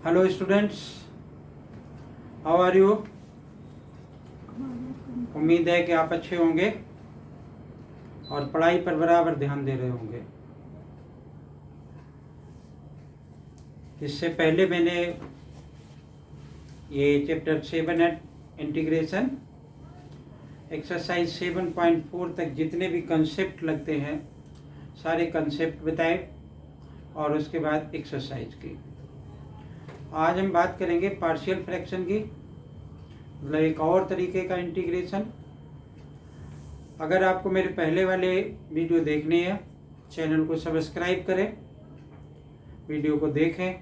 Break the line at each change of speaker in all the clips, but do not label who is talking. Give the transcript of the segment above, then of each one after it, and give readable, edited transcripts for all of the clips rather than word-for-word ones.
Hello students, how are you. उम्मीद है कि आप अच्छे होंगे और पढ़ाई पर बराबर ध्यान दे रहे होंगे। इससे पहले मैंने ये चैप्टर 7 इंटीग्रेशन एक्सरसाइज 7.4 तक जितने भी कंसेप्ट लगते हैं सारे कंसेप्ट बताए और उसके बाद एक्सरसाइज की। आज हम बात करेंगे पार्शियल फ्रैक्शन की, मतलब एक और तरीके का इंटीग्रेशन। अगर आपको मेरे पहले वाले वीडियो देखने हैं, चैनल को सब्सक्राइब करें, वीडियो को देखें,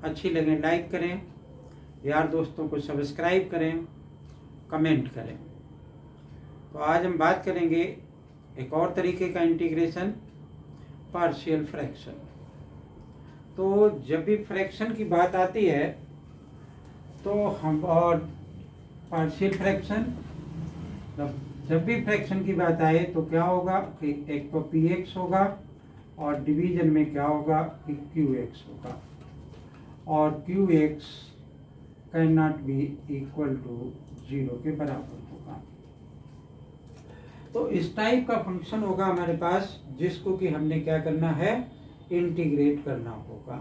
अच्छी लगे लाइक करें, यार दोस्तों को सब्सक्राइब करें, कमेंट करें। तो आज हम बात करेंगे एक और तरीके का इंटीग्रेशन, पार्शियल फ्रैक्शन। तो जब भी फ्रैक्शन की बात आती है तो हम और पार्शियल फ्रैक्शन, जब भी फ्रैक्शन की बात आए तो क्या होगा कि एक तो px होगा और डिवीजन में क्या होगा कि qx होगा, और qx can not be equal to 0 के बराबर होगा। तो इस टाइप का फंक्शन होगा हमारे पास जिसको कि हमने क्या करना है, इंटीग्रेट करना होगा।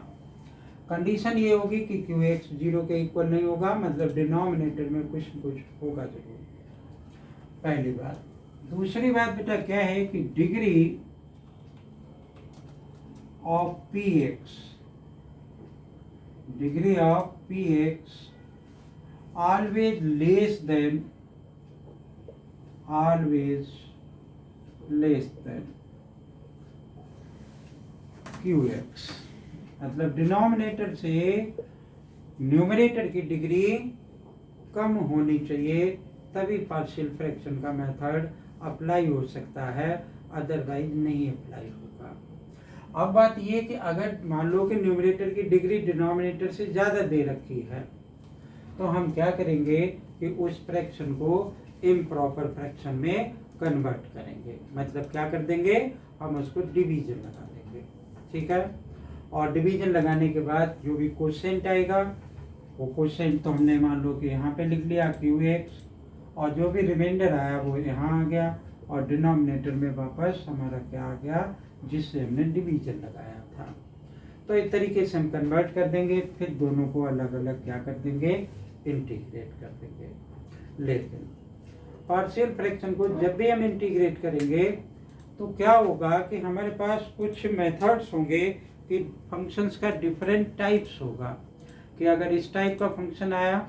कंडीशन ये होगी कि qx 0 के इक्वल नहीं होगा, मतलब डिनोमिनेटर में कुछ होगा जरूर, पहली बात। दूसरी बात बेटा क्या है कि degree of px always less than qx, मतलब डिनोमिनेटर से न्यूमरेटर की डिग्री कम होनी चाहिए, तभी पार्शियल फ्रैक्शन का मेथड अप्लाई हो सकता है, अदरवाइज नहीं अप्लाई होगा। अब बात ये कि अगर मान लो कि न्यूमरेटर की डिग्री डिनोमिनेटर से ज़्यादा दे रखी है तो हम क्या करेंगे कि उस फ्रैक्शन को इम्प्रॉपर फ्रैक्शन में कन्वर्ट करेंगे, मतलब क्या कर देंगे, हम उसको डिवीजन लगा देंगे, ठीक है। और डिवीजन लगाने के बाद जो भी क्वोशिएंट आएगा वो क्वोशिएंट तो हमने मान लो कि यहाँ पे लिख लिया qx, और जो भी रिमाइंडर आया वो यहाँ आ गया, और डिनोमिनेटर में वापस हमारा क्या आ गया, जिससे हमने डिवीजन लगाया था। तो इस तरीके से हम कन्वर्ट कर देंगे, फिर दोनों को अलग अलग क्या कर देंगे, इंटीग्रेट कर देंगे। लेकिन पार्शियल फ्रैक्शन को जब भी हम इंटीग्रेट करेंगे तो क्या होगा कि हमारे पास कुछ मेथड्स होंगे कि फंक्शंस का डिफरेंट टाइप्स होगा, कि अगर इस टाइप का फंक्शन आया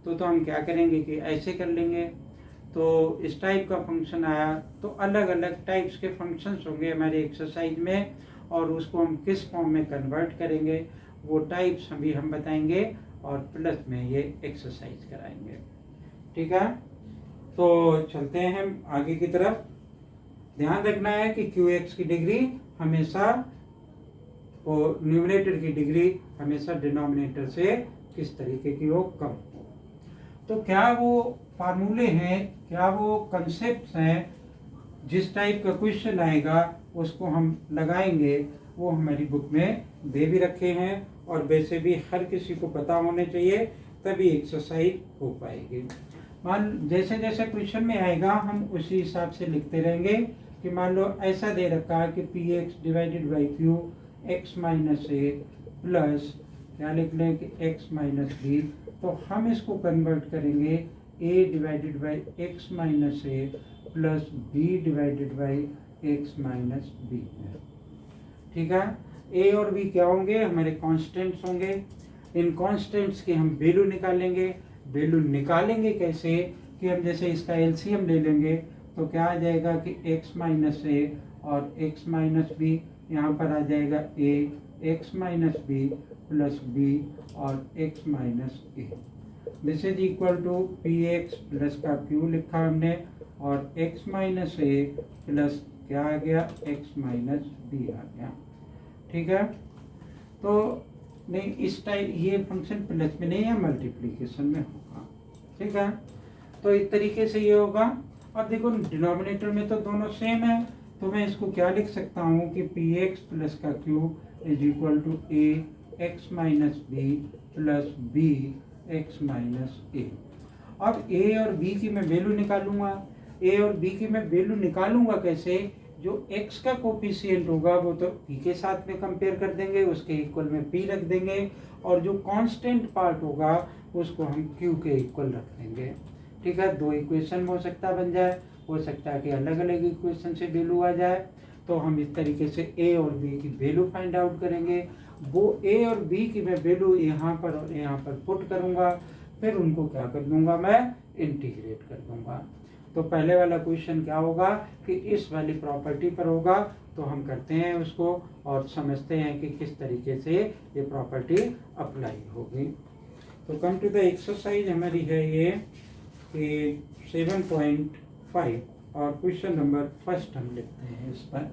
तो हम क्या करेंगे कि ऐसे कर लेंगे, तो इस टाइप का फंक्शन आया तो अलग अलग टाइप्स के फंक्शंस होंगे हमारे एक्सरसाइज में, और उसको हम किस फॉर्म में कन्वर्ट करेंगे वो टाइप्स अभी हम बताएंगे, और प्लस में ये एक्सरसाइज कराएंगे, ठीक है। तो चलते हैं हम आगे की तरफ। ध्यान रखना है कि qx की डिग्री हमेशा, वो न्यूमरेटर की डिग्री हमेशा डिनोमिनेटर से किस तरीके की हो, कम हो। तो क्या वो फार्मूले हैं, क्या वो कंसेप्ट्स हैं, जिस टाइप का क्वेश्चन आएगा उसको हम लगाएंगे, वो हमारी बुक में दे भी रखे हैं, और वैसे भी हर किसी को पता होने चाहिए, तभी एक्सरसाइज हो पाएगी। मान जैसे जैसे क्वेश्चन में आएगा हम उसी हिसाब से लिखते रहेंगे, कि मान लो ऐसा दे रखा है कि px divided by q x minus A plus क्या लिख लें कि x माइनस बी, तो हम इसको कन्वर्ट करेंगे a divided by x minus A plus b divided by x minus B में, ठीक है। a और b क्या होंगे, हमारे कांस्टेंट्स होंगे। इन कांस्टेंट्स की हम वैल्यू निकालेंगे। वैल्यू निकालेंगे कैसे, कि हम जैसे इसका एलसीएम ले लेंगे तो क्या आ जाएगा कि x माइनस ए और x माइनस बी, यहाँ पर आ जाएगा a x minus B plus B और x minus A. This is equal to px plus का q लिखा हमने, और x माइनस ए प्लस क्या आ गया, x माइनस बी आ गया, ठीक है। तो नहीं, इस टाइप ये फंक्शन प्लस में नहीं है, मल्टीप्लिकेशन में होगा, ठीक है। तो इस तरीके से ये होगा। अब देखो डिनोमिनेटर में तो दोनों सेम है, तो मैं इसको क्या लिख सकता हूँ कि px प्लस का q is equal to a x minus B plus b x minus a. अब ए और बी की मैं वैल्यू निकालूंगा। ए और बी की मैं वैल्यू निकालूंगा कैसे? जो x का कोफिशिएंट होगा वो तो p के साथ में कंपेयर कर देंगे, उसके इक्वल में p रख देंगे, और जो कांस्टेंट पार्ट होगा उसको हम q के इक्वल रख देंगे। ठीक है, दो इक्वेशन हो सकता बन जाए, हो सकता है कि अलग अलग इक्वेशन से वैल्यू आ जाए। तो हम इस तरीके से a और b की वैल्यू फाइंड आउट करेंगे। वो a और b की मैं वैल्यू यहाँ पर और यहाँ पर पुट करूँगा, फिर उनको क्या कर दूंगा, मैं इंटीग्रेट कर दूंगा। तो पहले वाला क्वेश्चन क्या होगा कि इस वाली प्रॉपर्टी पर होगा, तो हम करते हैं उसको और समझते हैं कि किस तरीके से ये प्रॉपर्टी अप्लाई होगी। तो कम टू द एक्सरसाइज हमारी है ये कि 7.5 और क्वेश्चन नंबर फर्स्ट हम लिखते हैं इस पर।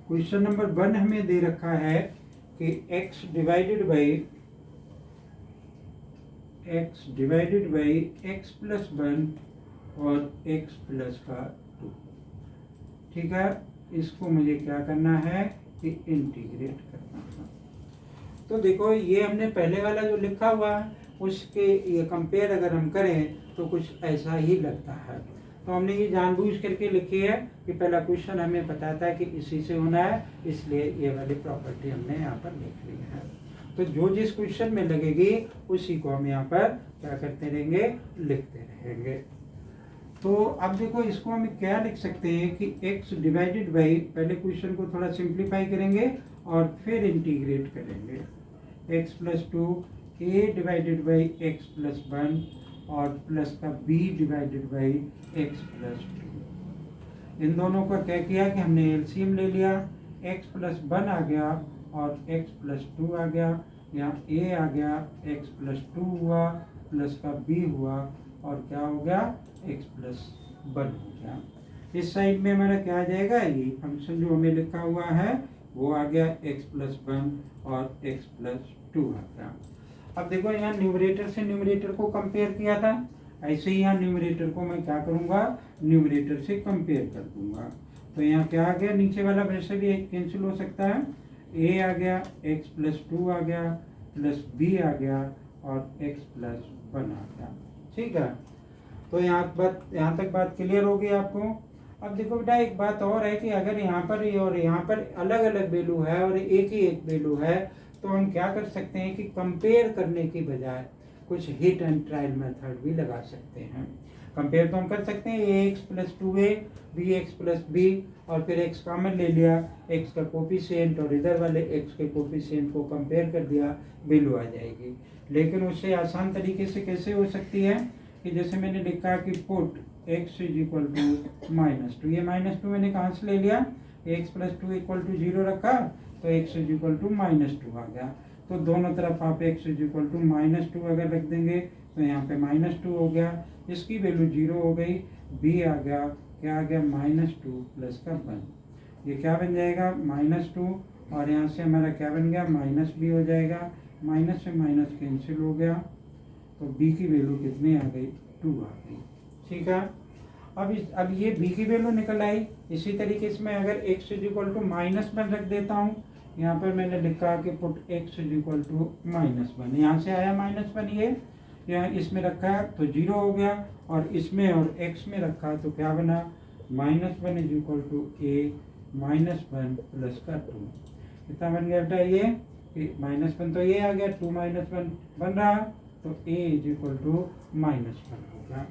क्वेश्चन नंबर 1 हमें दे रखा है कि x divided by x plus 1 और x प्लस का 2। ठीक है, इसको मुझे क्या करना है कि इंटीग्रेट करना है। तो देखो ये हमने पहले वाला जो लिखा हुआ है उसके ये कंपेयर अगर हम करें तो कुछ ऐसा ही लगता है। तो हमने ये जानबूझ करके लिखी है कि पहला क्वेश्चन हमें पता था कि इसी से होना है, इसलिए ये वाली प्रॉपर्टी हमने यहाँ पर लिख ली है। तो जो जिस क्वेश्चन में लगेगी उसी को हम यहाँ पर क्या करते रहेंगे, लिखते रहेंगे। तो अब देखो इसको हम क्या लिख सकते हैं कि x डिवाइडेड बाई, पहले क्वेश्चन को थोड़ा सिंप्लीफाई करेंगे और फिर इंटीग्रेट करेंगे। x plus 2 a divided by x plus 1 और प्लस का b divided by x plus 2। इन दोनों का क्या किया कि हमने एलसीएम ले लिया, x प्लस 1 आ गया और x प्लस 2 आ गया, यहाँ a आ गया, x प्लस 2 हुआ, प्लस का b हुआ और क्या हो गया, x प्लस 1 हो गया। इस साइड में हमारा क्या आ जाएगा, ये फंक्शन जो हमें लिखा हुआ है वो आ गया x प्लस 1 और x प्लस 2 आ गया। अब देखो यहाँ न्यूमरेटर से न्यूमरेटर को कंपेयर किया था, ऐसे ही यहाँ न्यूमरेटर को मैं क्या करूँगा, न्यूमरेटर से कंपेयर कर दूंगा। तो यहाँ क्या आ गया, नीचे वाला वैसे भी कैंसिल हो सकता है, a आ गया, x प्लस 2 आ गया, प्लस b आ गया और x प्लस 1 आ गया। ठीक है, तो यहाँ तक बात क्लियर होगी आपको। अब देखो बेटा एक बात और है कि अगर यहाँ पर और यहाँ पर अलग अलग वैल्यू है और एक ही एक वैल्यू है, तो हम क्या कर सकते हैं कि कंपेयर करने की बजाय कुछ हिट एंड ट्रायल मेथड भी लगा सकते हैं। कंपेयर तो हम कर सकते हैं ax plus 2a bx plus b और फिर x कॉमन ले लिया, x का कोफिशिएंट और इधर वाले x के कोफिशिएंट को कंपेयर कर दिया, वैल्यू आ जाएगी। लेकिन उससे आसान तरीके से कैसे हो सकती है कि जैसे मैंने लिखा कि put x is equal to -2, ये -2 मैंने कहाँ से ले लिया, x प्लस 2 इक्वल टू 0 रखा तो x इज इक्वल टू -2 आ गया। तो दोनों तरफ आप x इज इक्वल टू -2 अगर रख देंगे तो यहाँ पे -2 हो गया, इसकी वैल्यू 0 हो गई, b आ गया, क्या आ गया, -2 प्लस का 1, ये क्या बन जाएगा, -2 और यहाँ से हमारा क्या बन गया, -b हो जाएगा, माइनस से माइनस कैंसिल हो गया, तो b की वैल्यू कितनी आ गई, 2 आ गई। ठीक है, अब ये b की वैल्यू निकल आई। इसी तरीके से मैं अगर x इज इक्वल टू -1 रख देता हूँ, यहाँ पर मैंने लिखा कि put x is equal to -1, यहाँ से आया -1, ये यहाँ इसमें रखा है तो 0 हो गया, और इसमें और x में रखा तो क्या बना, -1 is equal to a -1 plus का 2। कितना बन गया बेटा, ये -1 तो ये आ गया, 2 -1 बन रहा, तो a इज इक्वल टू -1 होगा।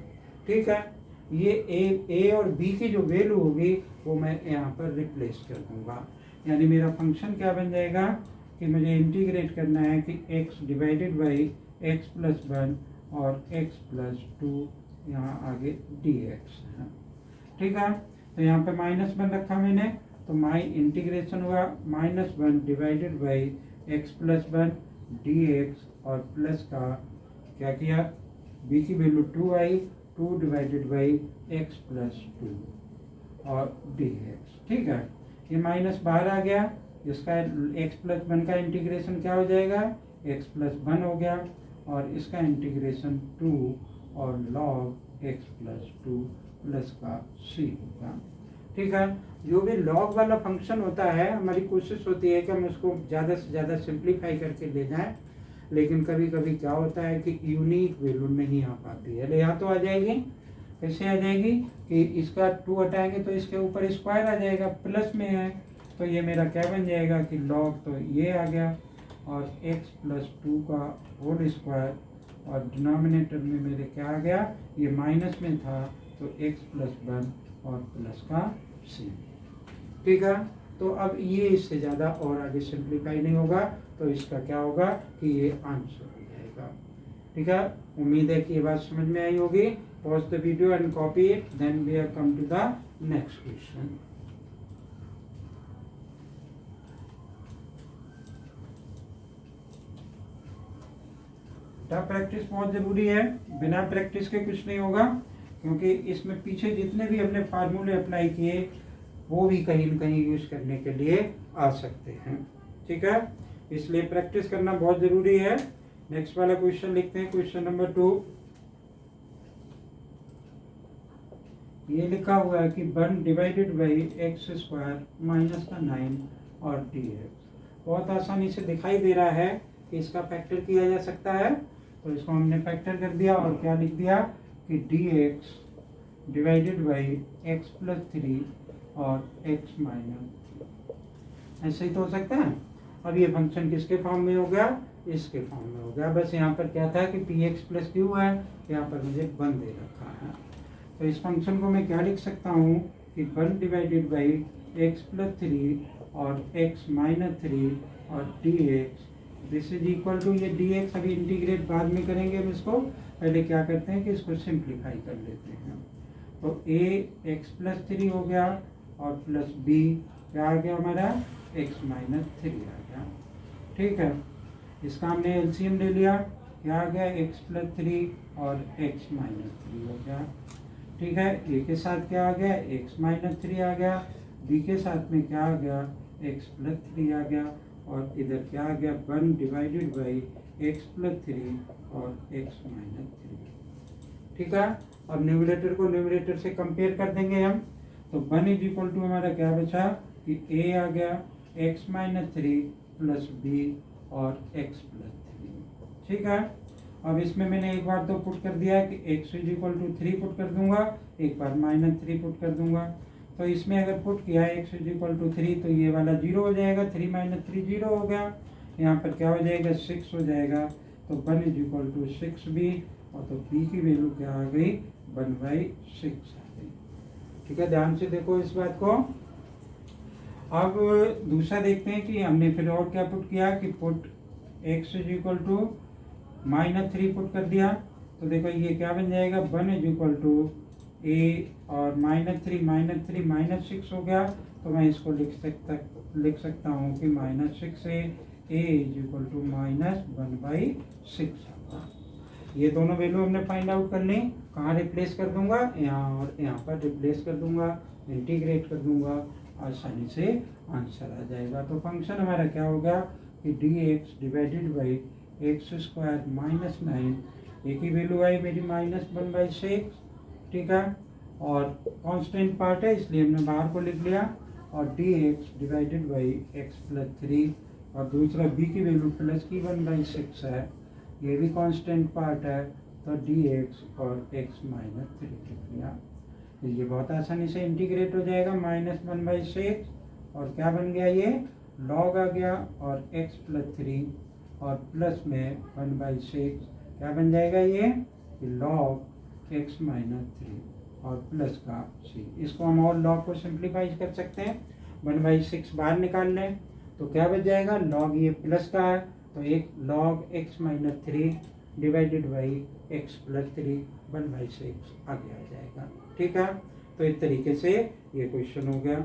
ठीक है, ये a और b की जो वैल्यू होगी वो मैं यहाँ पर रिप्लेस कर दूंगा। यानी मेरा फंक्शन क्या बन जाएगा कि मुझे इंटीग्रेट करना है कि x divided by x plus 1 और x प्लस 2 यहाँ आगे dx है। ठीक है, तो यहाँ पे -1 रखा मैंने, तो माई इंटीग्रेशन हुआ -1 divided by x plus 1 dx और प्लस का क्या किया, b की value 2 I, 2 divided by x plus 2 और dx। ठीक है, ये माइनस बाहर आ गया, इसका x प्लस 1 का इंटीग्रेशन क्या हो जाएगा, x प्लस 1 हो गया, और इसका इंटीग्रेशन 2 और log x प्लस 2 प्लस का c होगा। ठीक है। जो भी लॉग वाला फंक्शन होता है, हमारी कोशिश होती है कि हम उसको ज़्यादा से ज़्यादा सिंप्लीफाई करके ले जाएं, लेकिन कभी कभी क्या होता है कि यूनिक वैल्यू नहीं आ पाती है। यहाँ तो आ जाएगी, कैसे आ जाएगी कि इसका 2 हटाएंगे तो इसके ऊपर स्क्वायर आ जाएगा, प्लस में है तो ये मेरा क्या बन जाएगा कि लॉग तो ये आ गया, और x+2 का होल स्क्वायर, और डिनोमिनेटर में मेरे क्या आ गया, ये माइनस में था तो x+1 और प्लस का c। ठीक है। तो अब ये इससे ज़्यादा और आगे सिंप्लीफाई नहीं होगा, तो इसका क्या होगा कि ये आंसर हो जाएगा। ठीक है। उम्मीद है कि ये बात समझ में आई होगी। Pause the video and copy it, then we have come to the next question. Practice बहुत जरूरी है, बिना प्रैक्टिस के कुछ नहीं होगा, क्योंकि इसमें पीछे जितने भी हमने फार्मूले अप्लाई किए वो भी कहीं न कहीं यूज करने के लिए आ सकते हैं। ठीक है, इसलिए प्रैक्टिस करना बहुत जरूरी है। नेक्स्ट वाला क्वेश्चन लिखते हैं, क्वेश्चन नंबर 2। ये लिखा हुआ है कि 1 डिवाइडेड बाई x² माइनस का 9 और dx। बहुत आसानी से दिखाई दे रहा है कि इसका फैक्टर किया जा सकता है, तो इसको हमने फैक्टर कर दिया और क्या लिख दिया कि dx डिवाइडेड बाई x+3 और x माइनस। ऐसे ही तो हो सकता है। अब ये फंक्शन किसके फॉर्म में हो गया, इसके फॉर्म में हो गया। बस यहाँ पर क्या था कि px+q है, यहाँ पर मुझे 1 दे रखा है, तो इस फंक्शन को मैं क्या लिख सकता हूँ कि 1 डिवाइडेड बाई x+3 और x-3 और dx, this is equal to ये dx अभी इंटीग्रेट बाद में करेंगे हम इसको, पहले क्या करते हैं कि इसको सिंप्लीफाई कर लेते हैं। तो a x+3 हो गया और प्लस b क्या आ गया हमारा x-3 आ गया। ठीक है, इसका हमने एलसीएम ले लिया, क्या आ गया x+3 और x-3 हो गया। ठीक है, a के साथ क्या आ गया x-3 आ गया, b के साथ में क्या आ गया x+3 आ गया, और इधर क्या आ गया 1 डिवाइडेड बाई x+3 और x-3। ठीक है, अब न्यूमरेटर को न्यूमरेटर से कंपेयर कर देंगे हम, तो 1 इज इक्वल टू हमारा क्या बचा कि a आ गया x-3 प्लस b और x+3। ठीक है, अब इसमें मैंने एक बार तो पुट कर दिया है कि x is equal to 3 put कर दूंगा, एक बार -3 पुट कर दूंगा। तो इसमें अगर पुट किया है x इज इक्वल टू 3 तो ये वाला 0 हो जाएगा, 3 - 3 0 हो गया। यहाँ पर क्या हो जाएगा 6 हो जाएगा, तो 1 इज इक्वल टू 6b, और तो b की वैल्यू क्या आ गई 1/6 आ गई। ठीक है, ध्यान से देखो इस बात को। अब दूसरा देखते हैं कि हमने फिर और क्या पुट किया कि put x is equal to -3 put कर दिया, तो देखो ये क्या बन जाएगा 1 इज इक्वल टू a और -3 -6 हो गया, तो मैं इसको लिख सकता हूँ कि -6 a इज इक्वल टू -1/6 होगा। ये दोनों वैल्यू हमने फाइंड आउट कर ली। कहाँ रिप्लेस कर दूंगा, यहाँ और यहाँ पर रिप्लेस कर दूंगा, इंटीग्रेट कर दूंगा, आसानी से आंसर आ जाएगा। तो फंक्शन हमारा क्या होगा कि dx divided by x² minus 9, एक ही वैल्यू आई मेरी -1/6। ठीक है, और कांस्टेंट पार्ट है इसलिए हमने बाहर को लिख लिया, और dx डिवाइडेड बाई x+3, और दूसरा b की वैल्यू प्लस की 1/6 है, ये भी कांस्टेंट पार्ट है, तो dx और x-3 लिख लिया। तो ये बहुत आसानी से इंटीग्रेट हो जाएगा, -1/6 और क्या बन गया ये log आ गया, और x+3 और प्लस में 1/6 क्या बन जाएगा ये log x-3 और प्लस का c। इसको हम और log को सिंप्लीफाई कर सकते हैं, 1/6 बाहर निकाल लें तो क्या बच जाएगा log ये प्लस का है, तो एक log x-3 divided by x+3 1/6 आगे आ जाएगा। ठीक है, तो इस तरीके से ये क्वेश्चन हो गया।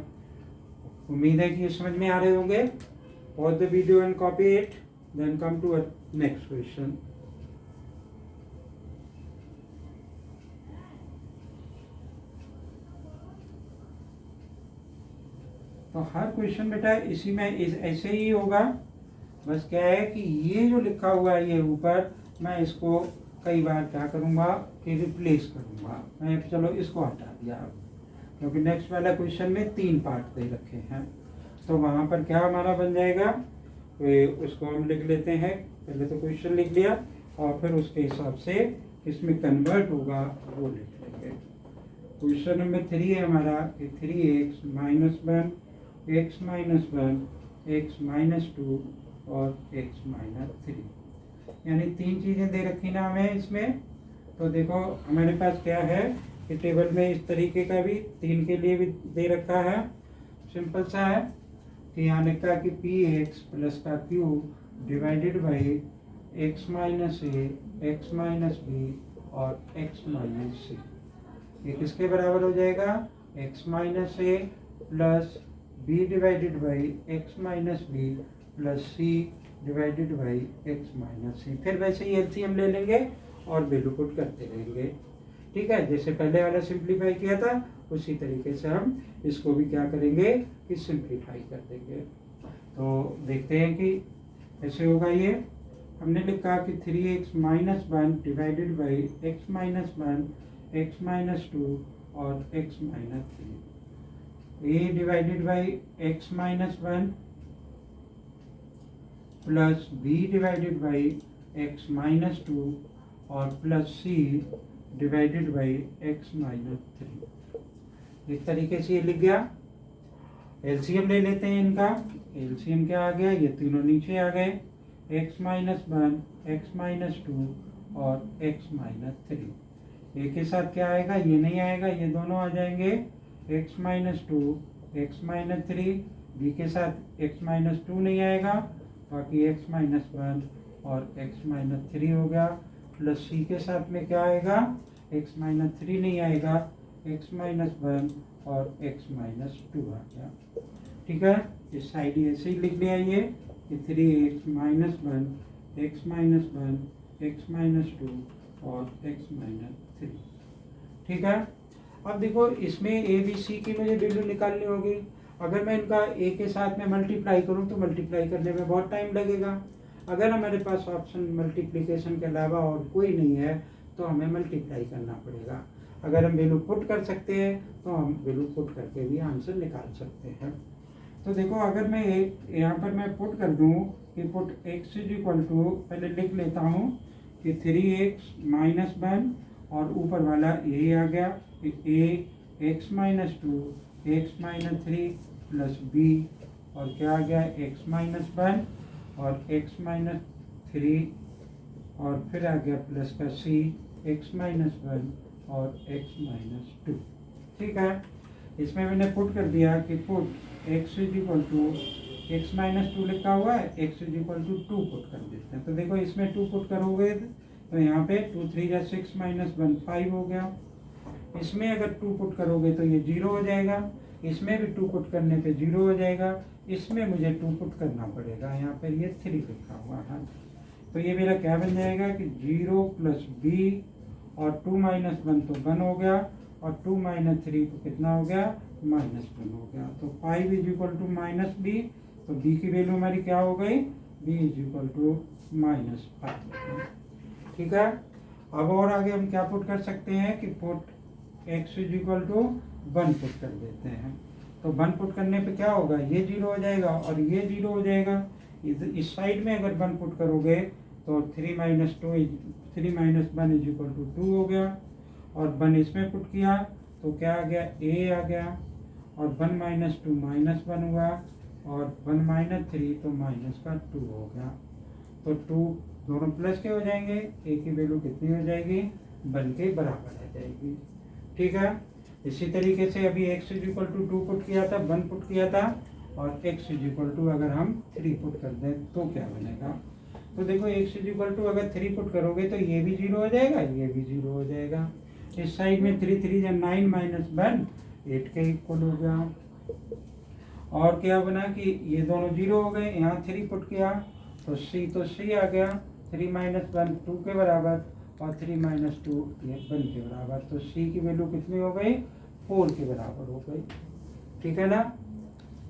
उम्मीद है कि ये समझ में आ रहे होंगे। Pause the video and copy it, then come to next question. तो हर क्वेश्चन बेटा इसी में ऐसे ही होगा, बस क्या है कि ये जो लिखा हुआ है ये ऊपर, मैं इसको कई बार क्या करूँगा कि रिप्लेस करूँगा। मैं चलो इसको हटा दिया, क्योंकि नेक्स्ट वाला क्वेश्चन में 3 पार्ट दे रखे हैं। तो वहाँ पर क्या हमारा बन जाएगा, उसको हम लिख लेते हैं। पहले तो क्वेश्चन लिख लिया और फिर उसके हिसाब से इसमें कन्वर्ट होगा वो लिख लेंगे। क्वेश्चन नंबर 3 है हमारा कि 3x minus 1, x minus 1, x minus 2 और x माइनस 3, यानी 3 चीज़ें दे रखी ना हमें इसमें। तो देखो हमारे पास क्या है कि टेबल में इस तरीके का भी 3 के लिए भी दे रखा है। सिंपल सा है कि यहाँ लिखा कि px प्लस का q divided by x minus a, x minus b और x माइनस सी। ये किसके बराबर हो जाएगा, x minus A plus b divided by x minus B plus c divided by x minus c. फिर वैसे ही LCM ले लेंगे और वैल्यू पुट करते रहेंगे। ठीक है, जैसे पहले वाला सिंप्लीफाई किया था उसी तरीके से हम इसको भी क्या करेंगे कि सिंप्लीफाई कर देंगे। तो देखते हैं कि कैसे होगा ये। हमने लिखा कि 3x minus 1 divided by x minus 1, x minus 2 और x minus 3। a divided by x minus 1 plus b divided by x minus 2 और plus c divided by x minus 3। इस तरीके से ये लिख गया। एलसीएम ले लेते हैं इनका। एलसीएम क्या आ गया, ये तीनों नीचे आ गए, x माइनस 1, x माइनस 2 और x माइनस 3। एक के साथ क्या आएगा, ये नहीं आएगा, ये दोनों आ जाएंगे, x minus 2, x minus 3। b के साथ x माइनस 2 नहीं आएगा, बाकी x माइनस 1 और x माइनस 3 हो गया। प्लस c के साथ में क्या आएगा, x माइनस 3 नहीं आएगा, x माइनस 1 और x माइनस 2 आ गया। ठीक है, इस साइड ऐसे ही लिख लिया ये कि 3x minus 1, x minus 1, x minus 2 और x माइनस 3। ठीक है, अब देखो इसमें ए बी सी की मुझे वैल्यू निकालनी होगी। अगर मैं इनका ए के साथ में मल्टीप्लाई करूं तो मल्टीप्लाई करने में बहुत टाइम लगेगा। अगर हमारे पास ऑप्शन मल्टीप्लिकेशन के अलावा और कोई नहीं है तो हमें मल्टीप्लाई करना पड़ेगा। अगर हम वैल्यू पुट कर सकते हैं तो हम वैल्यू पुट करके भी आंसर निकाल सकते हैं। तो देखो अगर मैं यहाँ पर मैं पुट कर दूँ कि put x is equal to, पहले लिख लेता हूँ कि 3x माइनस 1 और ऊपर वाला ये आ गया a x minus 2, x minus 3 plus b और क्या आ गया x माइनस 1 और x माइनस 3 और फिर आ गया प्लस का c x माइनस 1 और x माइनस 2। ठीक है, इसमें मैंने पुट कर दिया कि put x is equal to x minus 2 लिखा हुआ है, x is equal to 2 put कर देते हैं। तो देखो इसमें 2 पुट करोगे तो यहाँ पे 2 3 या 6 माइनस 1 5 हो गया। इसमें अगर 2 पुट करोगे तो ये 0 हो जाएगा, इसमें भी 2 पुट करने पे 0 हो जाएगा, इसमें मुझे 2 पुट करना पड़ेगा, यहाँ पर ये 3 लिखा हुआ है। तो ये मेरा क्या बन जाएगा कि 0 प्लस b और 2 माइनस 1 तो 1 हो गया और 2 माइनस 3 तो कितना हो गया माइनस 1 हो गया। तो 5 is equal to minus b, तो b की वैल्यू हमारी क्या हो गई, b is equal to minus 5। ठीक है, अब और आगे हम क्या पुट कर सकते हैं कि put x is equal to 1 put कर देते हैं। तो 1 पुट करने पे क्या होगा, ये 0 हो जाएगा और ये 0 हो जाएगा। इस साइड में अगर 1 पुट करोगे तो 3 माइनस 1 इज इक्वल टू 2 हो गया और 1 इसमें पुट किया तो क्या आ गया a आ गया और 1 माइनस 2 माइनस 1 हुआ और 1 माइनस 3 तो माइनस का 2 हो गया। तो 2 दोनों प्लस के हो जाएंगे, a की वैल्यू कितनी हो जाएगी 1 के बराबर आ जाएगी। ठीक है, इसी तरीके से अभी x is equal to 2 put किया था, 1 पुट किया था और x इज इक्वल टू अगर हम 3 पुट कर दें तो क्या बनेगा। तो देखो x इज इक्वल टू अगर 3 पुट करोगे तो ये भी 0 हो जाएगा, ये भी 0 हो जाएगा। इस साइड में 3 3 या 9 माइनस 1 8 के इक्वल हो गया। और क्या बना कि ये दोनों 0 हो गए, यहाँ 3 पुट किया तो c आ गया, 3 माइनस 1 2 के बराबर और 3 माइनस 2 ये 1 के बराबर। तो c की वैल्यू कितनी हो गई 4 के बराबर हो गई। ठीक है ना,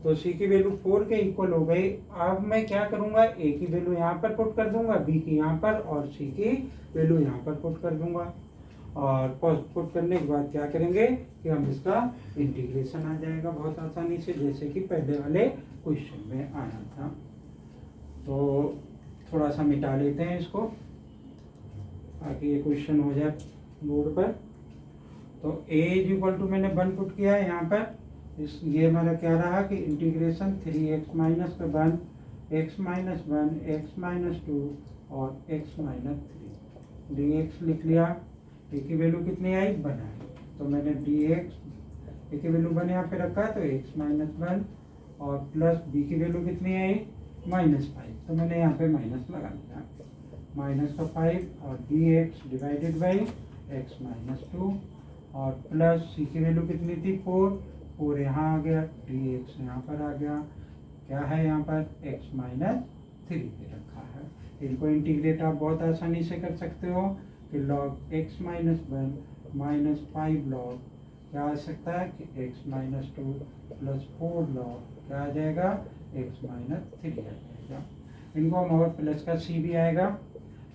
तो c की वैल्यू 4 के इक्वल हो गई। अब मैं क्या करूंगा, a की वैल्यू यहाँ पर पुट कर दूंगा, b की यहाँ पर और c की वैल्यू यहाँ पर पुट कर दूंगा। और पुट करने के बाद क्या करेंगे कि हम इसका इंटीग्रेशन आ जाएगा बहुत आसानी से, जैसे कि पहले वाले क्वेश्चन में आया था। तो थोड़ा सा मिटा लेते हैं इसको ताकि ये क्वेश्चन हो जाए बोर्ड पर। तो a इज इक्वल टू मैंने 1 पुट किया है यहाँ पर, ये हमारा क्या रहा कि integration 3x minus 1 x minus 1 x minus 2 और x माइनस 3 dx लिख लिया। a की वैल्यू कितनी आई 1 आई, तो मैंने dx a की वैल्यू 1 यहाँ पे रखा तो x माइनस 1 और प्लस b की वैल्यू कितनी आई -5, तो मैंने यहाँ पे माइनस लगा दिया -5 और dx divided by x minus 2 और प्लस c की वैल्यू कितनी थी 4 यहाँ आ गया, dx यहाँ पर आ गया, क्या है यहाँ पर x माइनस 3 पे रखा है। इनको इंटीग्रेट आप बहुत आसानी से कर सकते हो कि log x minus 1 minus 5 log क्या आ सकता है कि x माइनस 2 प्लस 4 log क्या आ जाएगा x माइनस 3 आ जाएगा। इनको हम और प्लस का c भी आएगा,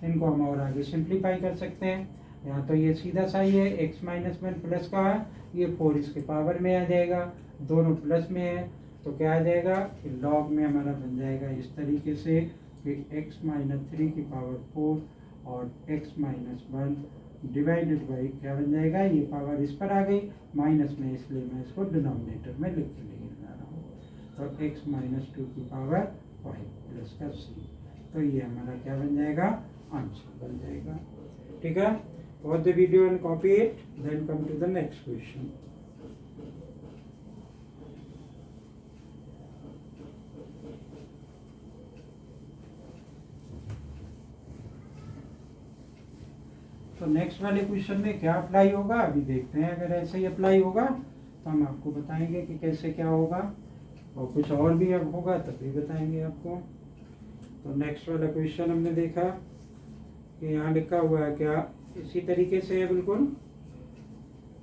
इनको हम और आगे सिंप्लीफाई कर सकते हैं। यहाँ तो ये सीधा सा ही है, x माइनस 1 प्लस का है, ये 4 इसके पावर में आ जाएगा, दोनों प्लस में है तो क्या आ जाएगा कि लॉग में हमारा बन जाएगा इस तरीके से कि x माइनस 3 की पावर 4 और x माइनस 1 डिवाइडेड बाई क्या बन जाएगा, ये पावर इस पर आ गई माइनस में, इसलिए मैं इसको डिनोमिनेटर में लिख के लेके जा रहा हूँ। तो x माइनस 2 की पावर 5 प्लस का c, तो ये हमारा क्या बन जाएगा आंसर बन जाएगा। ठीक है, pause the video and copy it, then come to the next question. तो नेक्स्ट वाले क्वेश्चन में क्या अप्लाई होगा अभी देखते हैं। अगर ऐसे ही अप्लाई होगा तो हम आपको बताएंगे कि कैसे क्या होगा, और कुछ और भी अब होगा तब भी बताएंगे आपको। तो नेक्स्ट वाला क्वेश्चन हमने देखा कि यहाँ लिखा हुआ है क्या इसी तरीके से है बिल्कुल।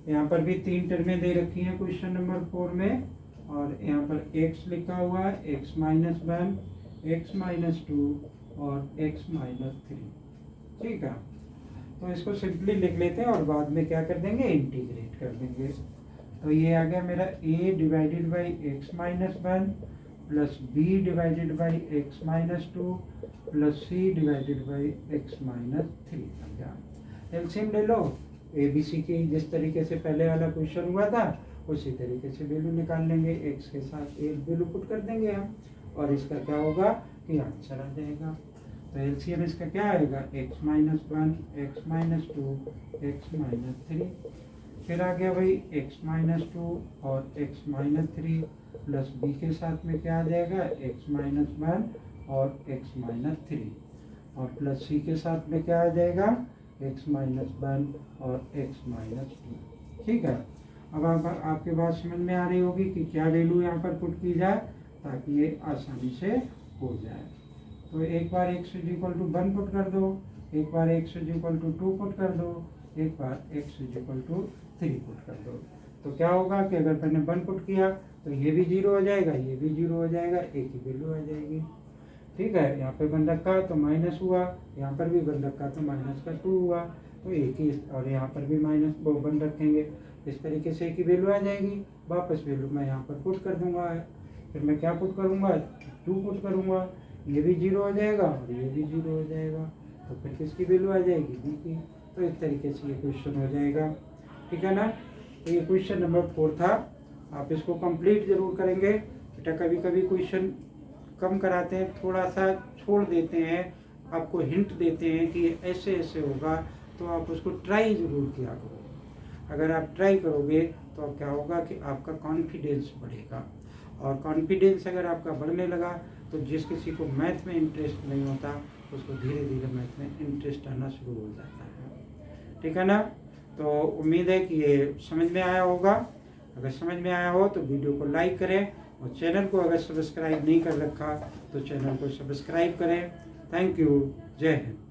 यहाँ पर भी 3 टर्में दे रखी हैं क्वेश्चन नंबर 4 में, और यहाँ पर x लिखा हुआ है x माइनस 1 x माइनस 2 और x माइनस 3। ठीक है, तो इसको सिंपली लिख लेते हैं और बाद में क्या कर देंगे इंटीग्रेट कर देंगे। तो ये आ गया मेरा a divided by x minus 1 plus b divided by x minus 2 plus c divided by x minus 3 आ गया। एलसीएम ले लो, ए बी सी की जिस तरीके से पहले वाला क्वेश्चन हुआ था उसी तरीके से वैल्यू निकाल लेंगे, x के साथ एक वैल्यू पुट कर देंगे हम, और इसका क्या होगा कि आंसर आ जाएगा। तो एलसीएम इसका क्या आएगा x minus 1 x minus 2 x minus 3, फिर आ गया भाई x माइनस 2 और x माइनस 3 प्लस b के साथ में क्या आ जाएगा x माइनस 1 और x माइनस 3 और प्लस c के साथ में क्या आ जाएगा x माइनस 1 और x माइनस 2। ठीक है, अब आपके बात समझ में आ रही होगी कि क्या वैल्यू यहाँ पर पुट की जाए ताकि ये आसानी से हो जाए। तो एक बार x is equal to 1 put कर दो, एक बार x is equal to 2 put कर दो, एक बार x is equal to 3 put कर दो। तो क्या होगा कि अगर मैंने 1 पुट किया तो ये भी 0 हो जाएगा, ये भी 0 हो जाएगा, एक ही वैल्यू आ जाएगी। ठीक है, यहाँ पे बन रखा तो माइनस हुआ, यहाँ पर भी बन रखा तो माइनस का 2 हुआ, तो एक ही, और यहाँ पर भी माइनस 2 बन रखेंगे, इस तरीके से एक ही वैल्यू आ जाएगी। वापस वैल्यू मैं यहाँ पर पुट कर दूंगा, फिर मैं क्या पुट करूँगा 2 पुट करूँगा, ये भी 0 हो जाएगा और ये भी 0 हो जाएगा, तो फिर किसकी वैल्यू आ जाएगी b की। तो इस तरीके से ये क्वेश्चन हो जाएगा। ठीक है ना, तो ये क्वेश्चन नंबर 4 था। आप इसको कंप्लीट जरूर करेंगे बेटा, कभी कभी क्वेश्चन कम कराते हैं, थोड़ा सा छोड़ देते हैं, आपको हिंट देते हैं कि ऐसे ऐसे होगा, तो आप उसको ट्राई ज़रूर किया करो। अगर आप ट्राई करोगे तो क्या होगा कि आपका कॉन्फिडेंस बढ़ेगा, और कॉन्फिडेंस अगर आपका बढ़ने लगा तो जिस किसी को मैथ में इंटरेस्ट नहीं होता उसको धीरे धीरे मैथ में इंटरेस्ट आना शुरू हो जाता है। ठीक है ना, तो उम्मीद है कि ये समझ में आया होगा। अगर समझ में आया हो तो वीडियो को लाइक करें, और चैनल को अगर सब्सक्राइब नहीं कर रखा तो चैनल को सब्सक्राइब करें। थैंक यू, जय हिंद।